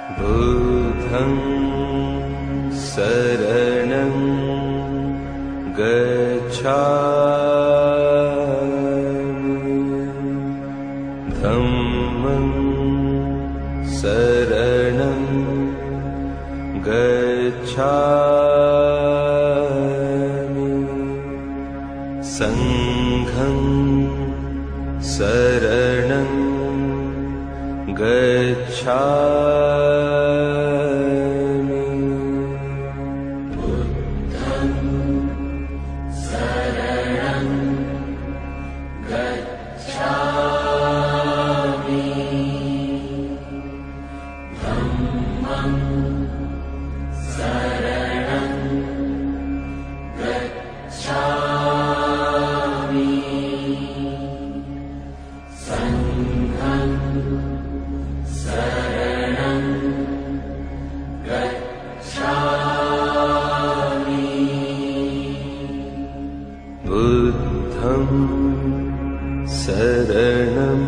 बुद्धं शरणं गच्छामि धम्मं शरणं गच्छामि संघं शरणं गच्छामि बुद्धं शरणं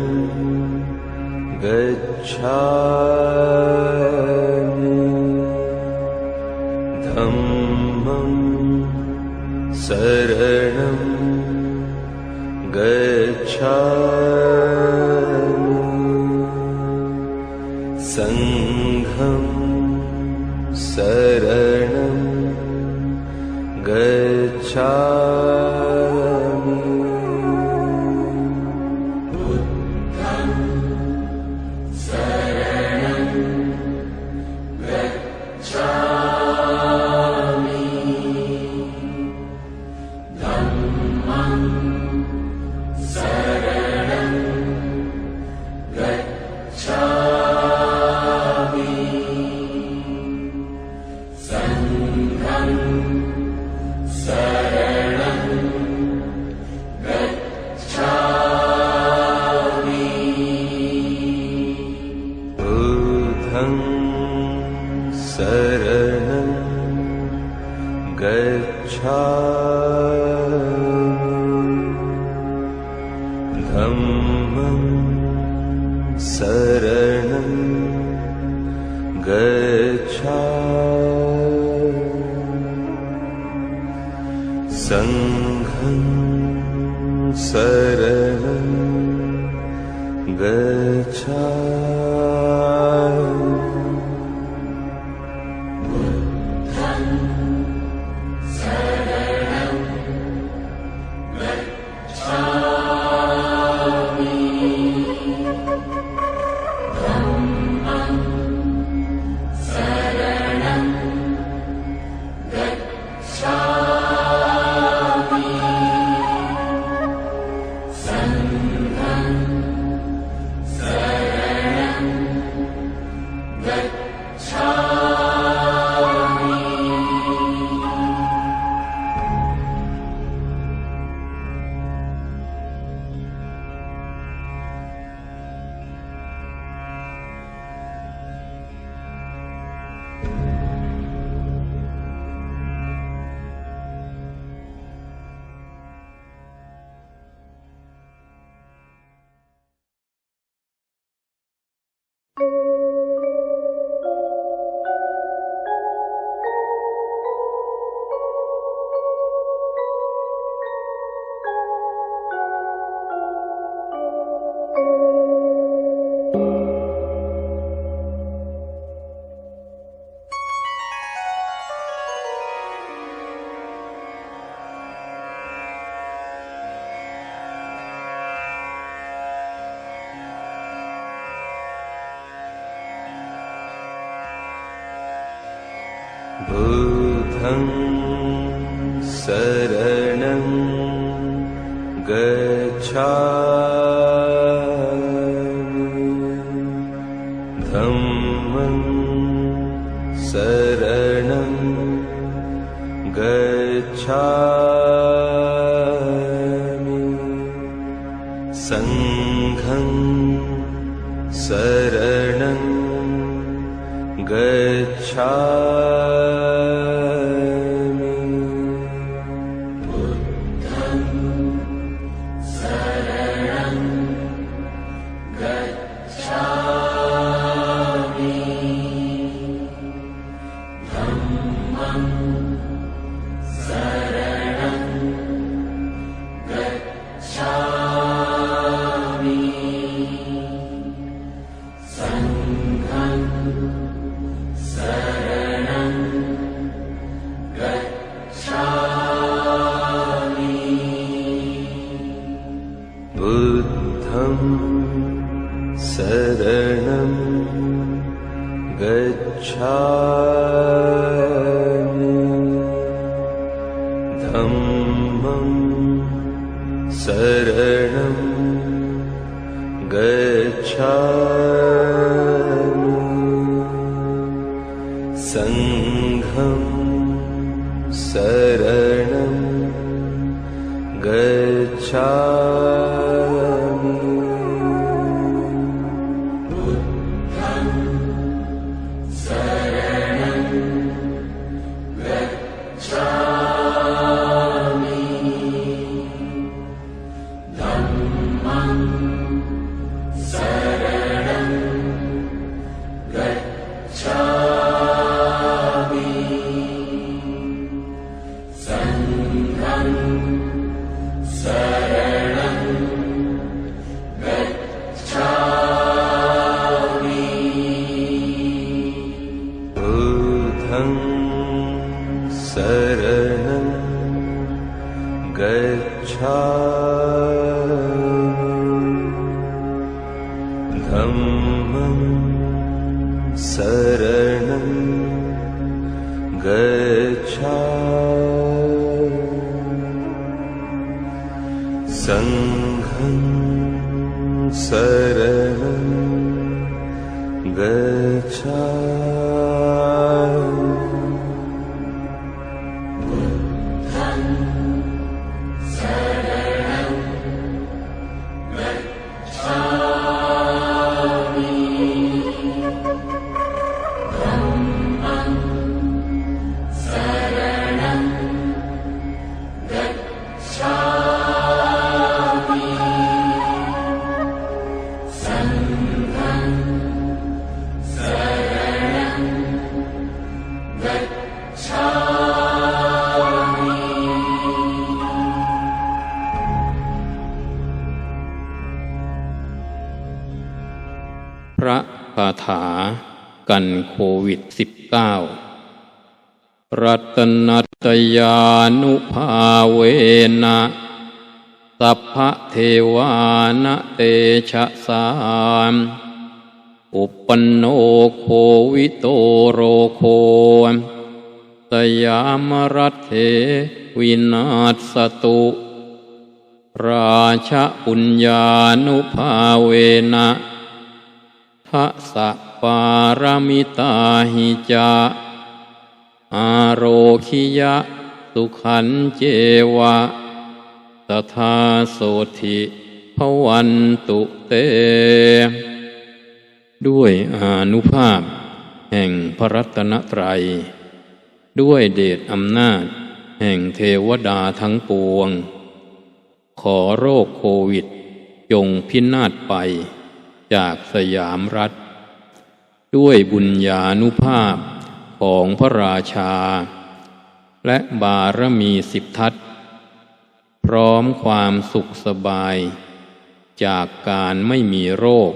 गच्छामि धम्मं शरणं गच्छामि संघं शरणं गच्छामि बुद्धं शरणं गच्छामि धम्मं शरणं गच्छामि संघं शरणं गच्छामि बुद्धं शरणं गच्छामि धम्मं शरणं गच्छामि संघं शरणं गच्छामि बुद्धं शरणं गच्छामि धम्मं शरणं गच्छामि संघं शरणं गच्छामि बुद्धं शरणं गच्छामि धम्मं शरणं गच्छामि संघं शरणं गच्छामि बुद्धं शरणं गच्छामि गच्छामि संघं शरणं गच्छामि बुद्धं शरणं गच्छामि धम्मं शरणं गच्छामि संघं शरणं गच्छामि बुद्धं शरणं गच्छामि धम्मं शरणं गच्छामि संघं शरणं गच्छामि बुद्धं शरणं गच्छामि धम्मं शरणं गच्छामि संघं शरणं गच्छामि बुद्धं शरणं गच्छामि धम्मं शरणं गच्छामि संघं शरणं गच्छामि बुद्धं शरणं गच्छामि धम्मं शरणं गच्छामि संघं शरणं गच्छामि พระคาถากันโควิด -19 รัตนัตยานุภาเวนะสัพพะเทวานะเตชะสามอุปปันโนโควิโตโรโคสยามรัตเถวินาศตุราชปุญญานุภาเวนะทัสสะปารมิตาหิจาอาโรคิยะสุขันเจวะตถาโสธิภวันตุเตด้วยอานุภาพแห่งพระรัตนตรัยด้วยเดชอำนาจแห่งเทวดาทั้งปวงขอโรคโควิดจงพินาศไปจากสยามรัฐด้วยบุญญานุภาพของพระราชาและบารมี10 ทัศน์พร้อมความสุขสบายจากการไม่มีโรค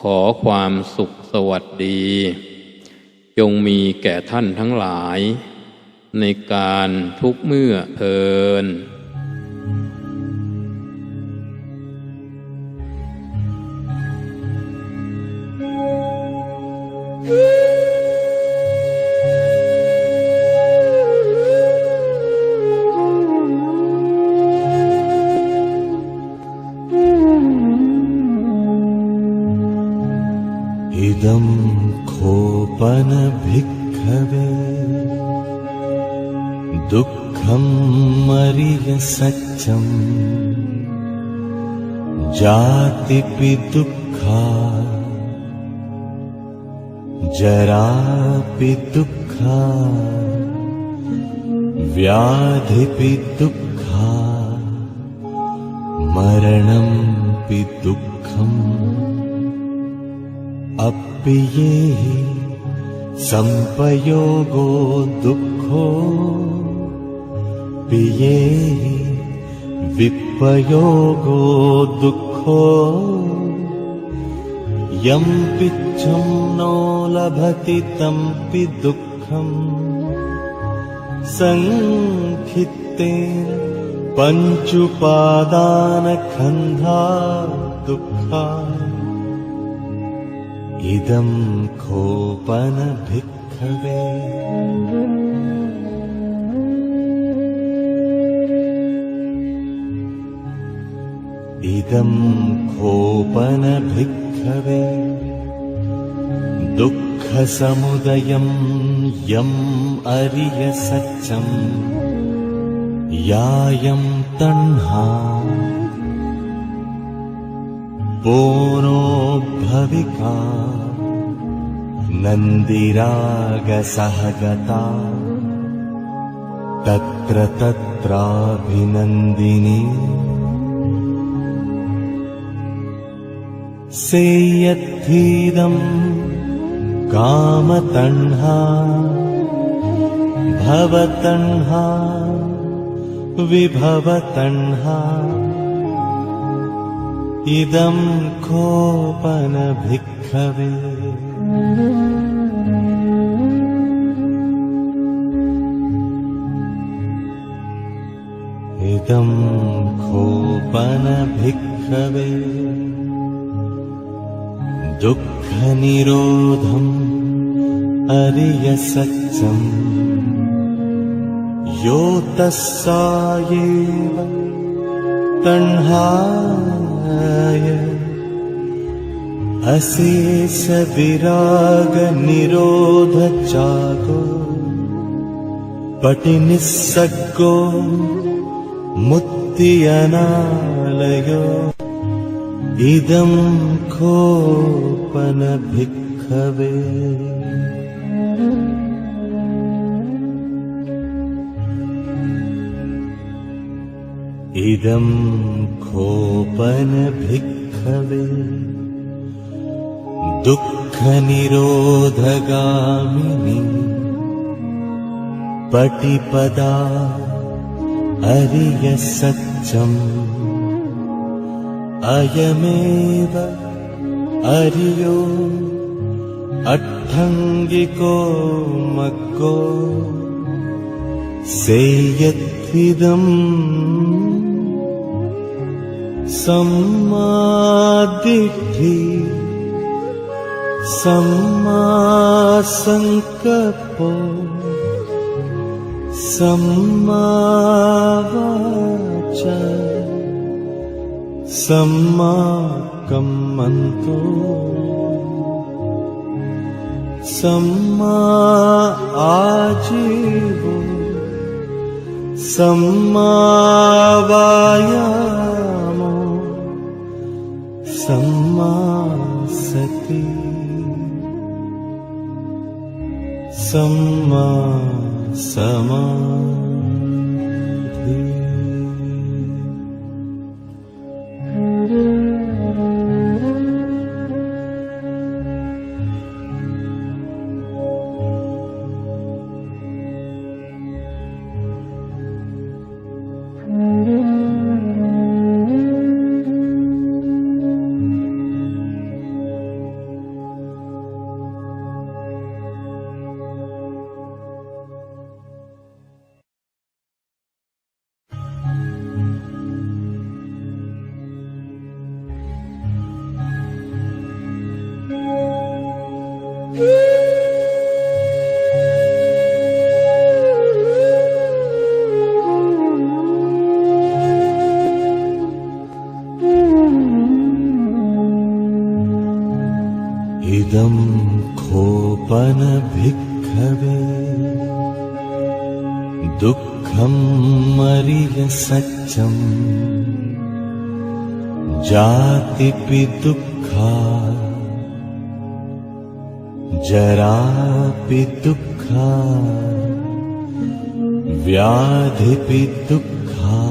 ขอความสุขสวัสดีจงมีแก่ท่านทั้งหลายในการทุกเมื่อเทินइदं खोपन भिक्खवे दुःख दुःखमरिय सत्यं जातिपि दुःखा जरापि दुःखा व्याधिपि दुःखा मरणंपि दुःखम् अप्येहि संपयोगो दुःखो पियेहि विपयोगो दुःखो यं पिच्छं नो लभति तंपि दुःखम् संखित्तेन पञ्चुपादानखन्धा दुःखा इदं खोपन भिक्खवे इदं खोपन भिक्खवे दुःखसमुदयं यम् अरिय सत्यं यायं तण्हा बोनो भविका नन्दिरागसहगता तत्र तत्राभिनन्दिनी सेयत्थीदं कामतण्हा भवतण्हा विभवतण्हा इदं खोपन भिक्खवे इदं खोपन भिक्खवे दुःखनिरोधम् अरिय सत्यम् यो तस्सायेव तण्हाय अशेष विराग निरोध चागो पटिनिस्सग्गो मुक्ति अनालयो इदं खोपन भिक्खवे इदं खोपन भिक्खवे दुःखनिरोधगामिनी पटिपदा अरिय सत्यम् अयमेव अरियो अट्ठङ्गिको मग्गो सेयत्विदम् सम्मादिट्ठि सम्मासंकल्पो सम्मावाचा सम्माकम्मन्तो सम्मा आजीवो सम्मावायामो सम्मा सति सम्मा समाधि इदं खोपन भिक्खवे दुःख दुःखमरिय सत्यम् जातिपि दुःखा जरापि दुःखा व्याधिपि दुःखा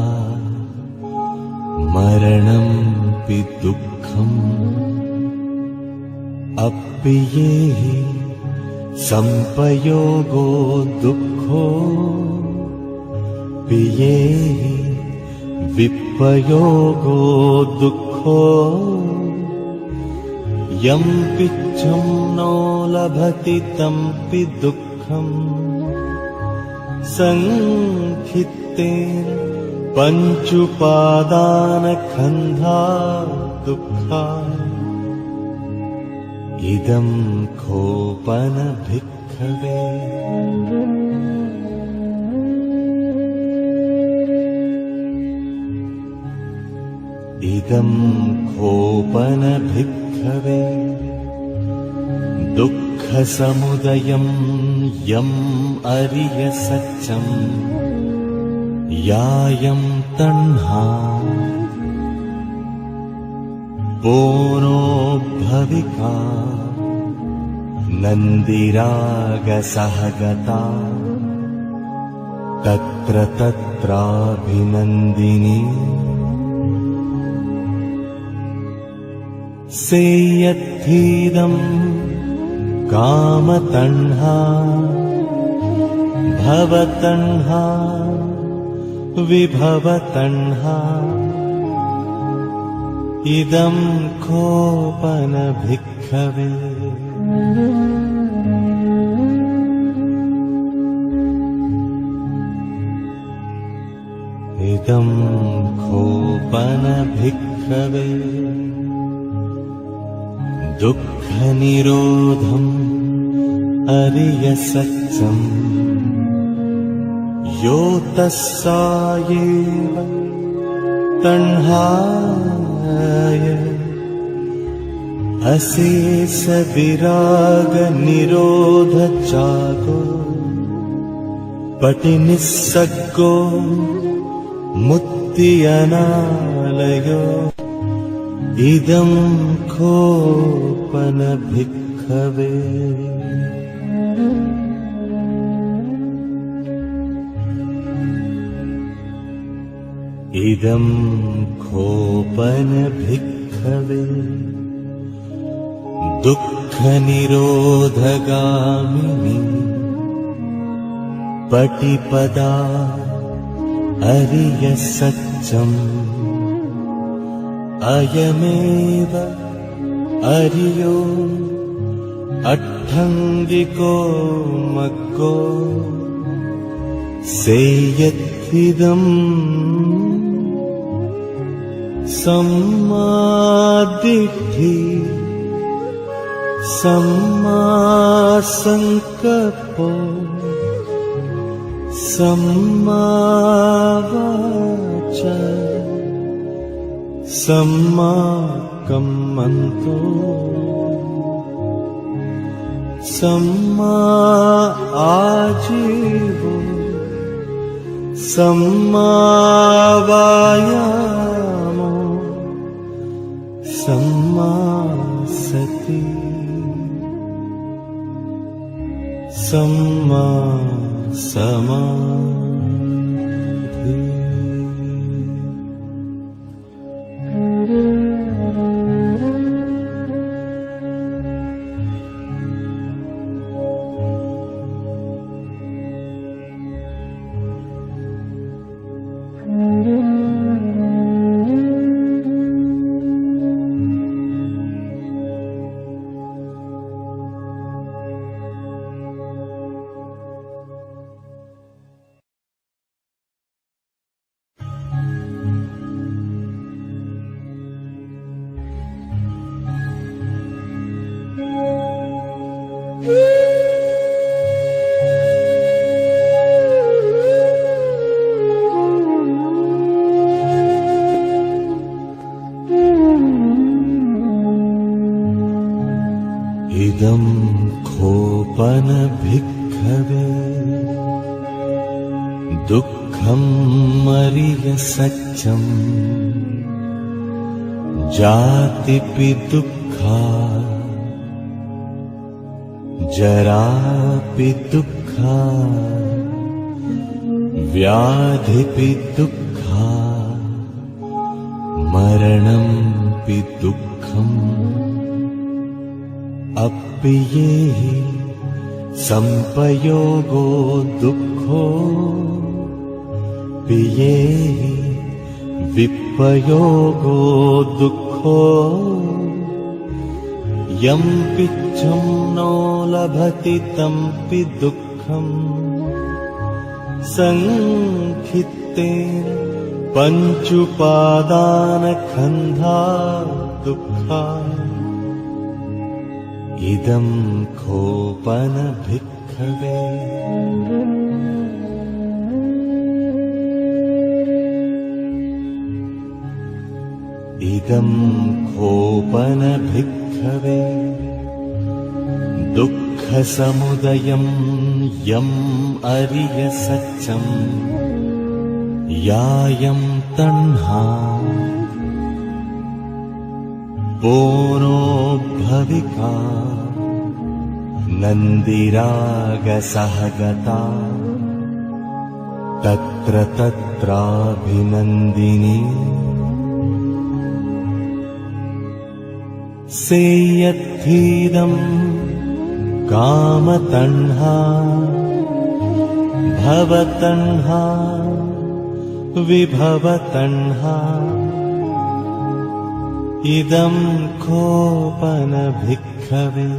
मरणंपि दुःखम् अप्येहि संपयोगो दुःखो पियेहि विपयोगो दुःखो यं पिच्छं नो लभति तंपि दुःखम् संखित्तेन पञ्चुपादानखन्धा दुःखा इदं खोपन भिक्खवे इदं खोपन भिक्खवे दुःखसमुदयं यम् अरिय सत्यम् यायं तण्हा बोनो भविका नन्दिरागसहगता तत्र तत्राभिनन्दिनी सेयत्थीदं कामतण्हा भवतण्हा विभवतण्हा इदं खोपन भिक्खवे इदं खोपन भिक्खवे दुःखनिरोधम् अरिय सत्यम् यो तस्सायेव तण्हाय अशेष विराग निरोध जागो पटिनिस्सग्गो मुक्ति अनालयो इदं खोपन भिक्खवे इदं खोपन भिक्खवे दुःखनिरोधगामिनी पटिपदा अरिय सत्यम् अयमेव अरियो अट्ठङ्गिको मग्गो सेयत्थिदम् सम्मादिट्ठि सम्मासङ्कल्पो सम्मावाचा सम्माकम्मन्तो सम्मा आजीवो सम्मावायामो सम्मा सति सम्मा समाधि इदं खोपन भिक्खवे दुःख दुःखमरिय सत्यम् जातिपि दुःखा जरापि दुःखा व्याधिपि दुःखा मरणंपि दुःखम् अप्पियेहि संपयोगो दुःखो पियेहि विपयोगो दुःखो यं पिच्छं नो लभति तंपि दुःखम् संखित्तेन पञ्चुपादानखन्धा दुःखा इदं खोपन भिक्खवे इदं खोपन भिक्खवे दुःखसमुदयं यम् अरिय सत्यम् यायं तण्हा बोनो भविका नन्दिरागसहगता तत्र तत्राभिनन्दिनी सेयत्थीदं कामतण्हा भवतण्हा विभवतण्हा इदं खोपन भिक्खवे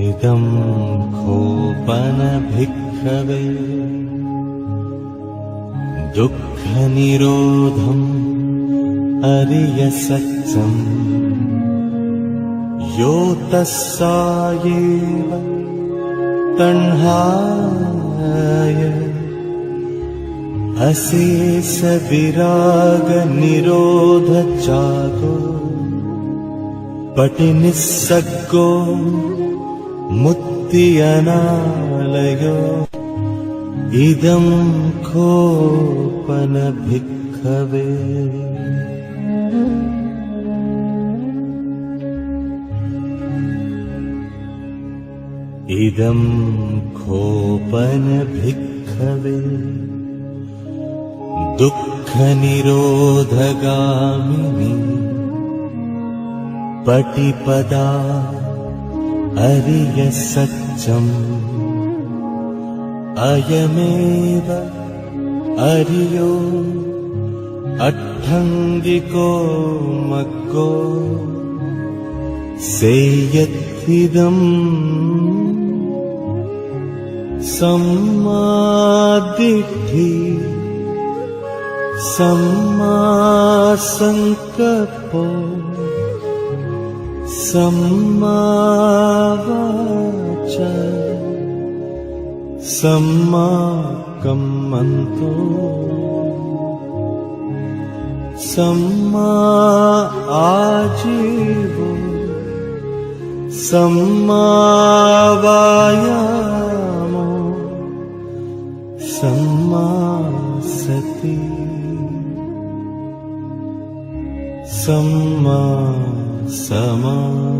इदं खोपन भिक्खवे दुःखनिरोधम् अरिय सत्यम् यो तस्सायेव तण्हाय अशेष विराग निरोध जागो पटिनिस्सग्गो मुक्ति अनालयो इदं खोपन भिक्खवे इदं खोपन भिक्खवे दुःखनिरोधगामिनी पटिपदा अरिय सत्यम् अयमेव अरियो अट्ठङ्गिको मग्गो सेयत्थिदम् सम्मादिट्ठि सम्मासंकल्पो सम्मावाचा सम्माकम्मन्तो सम्मा आजीवो सम्मावायामो सम्मा सति सम्मा समाधि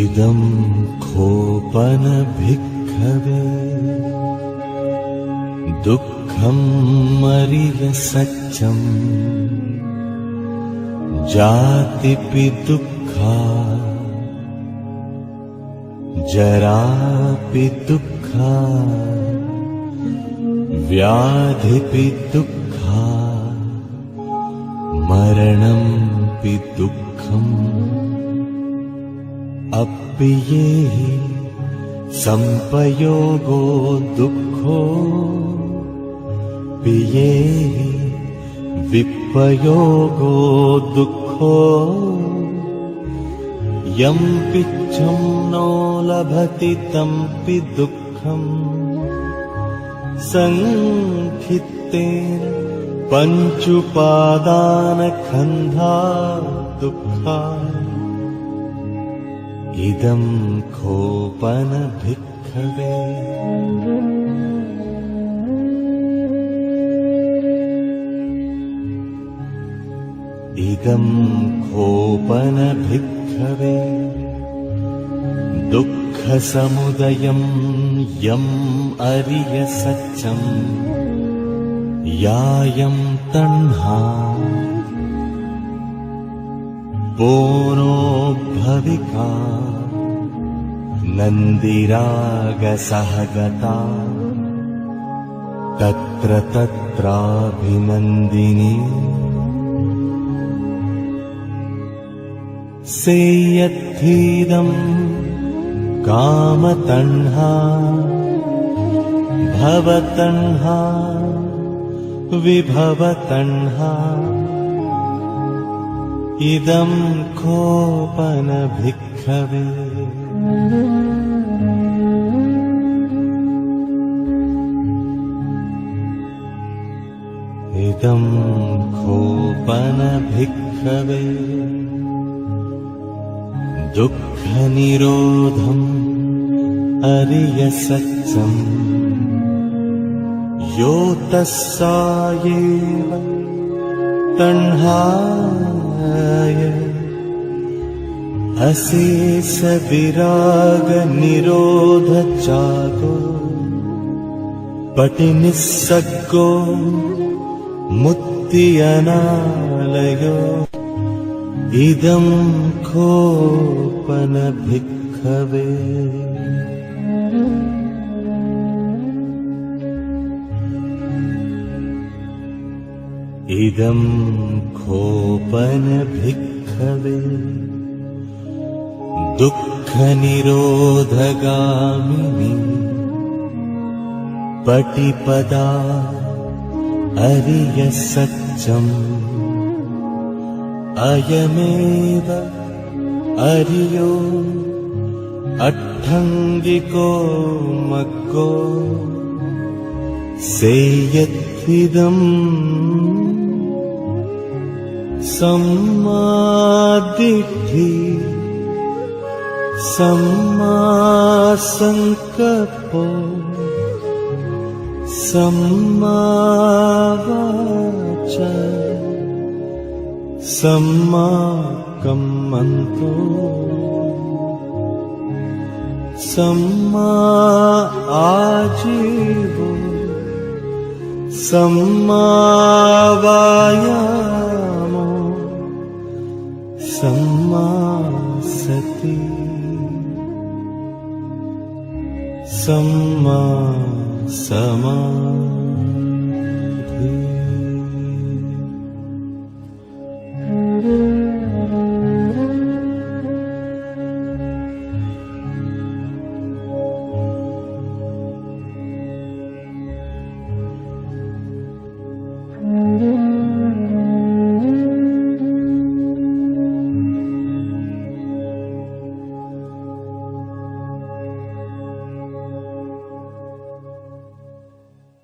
इदं खोपन भिक्खवे दुःखं मरिय सच्चं जातिपि दुःखा जरापि दुःखा व्याधिपि दुःखा मरणंपि दुःखम् अप्पियेहि संपयोगो दुःखो पियेहि विपयोगो दुःखो यं पिच्छं नो लभति तंपि दुःखम् संखित्तेन पञ्चुपादानखन्धा दुःखा इदं खोपन भिक्खवे इदं खोपन भिक्खवे दुःखसमुदयं यम् अरिय सच्चं यायं तण्हा बोनो भविका नन्दिरागसहगता तत्र तत्राभिनन्दिनी सेयत्थीदं कामतण्हा भवतण्हा विभवतण्हा इदं खोपन भिक्खवे इदं खोपन भिक्खवे दुःखनिरोधम् अरिय सच्चं यो तस्सायेव तण्हाय अशेष विराग निरोध चागो पटिनिस्सग्गो मुक्ति अनालयो इदं खोपन भिक्खवे इदं खोपन भिक्खवे दुःखनिरोधगामिनी पटिपदा अरिय सच्चं अयमेव अरियो अट्ठङ्गिको मग्गो सेयत्थिदम् सम्मादिट्ठि सम्मासङ्कल्पो सम्मावाचा सम्माकम्मन्तो सम्मा आजीवो सम्मावायामो सम्मा सति सम्मा समाधि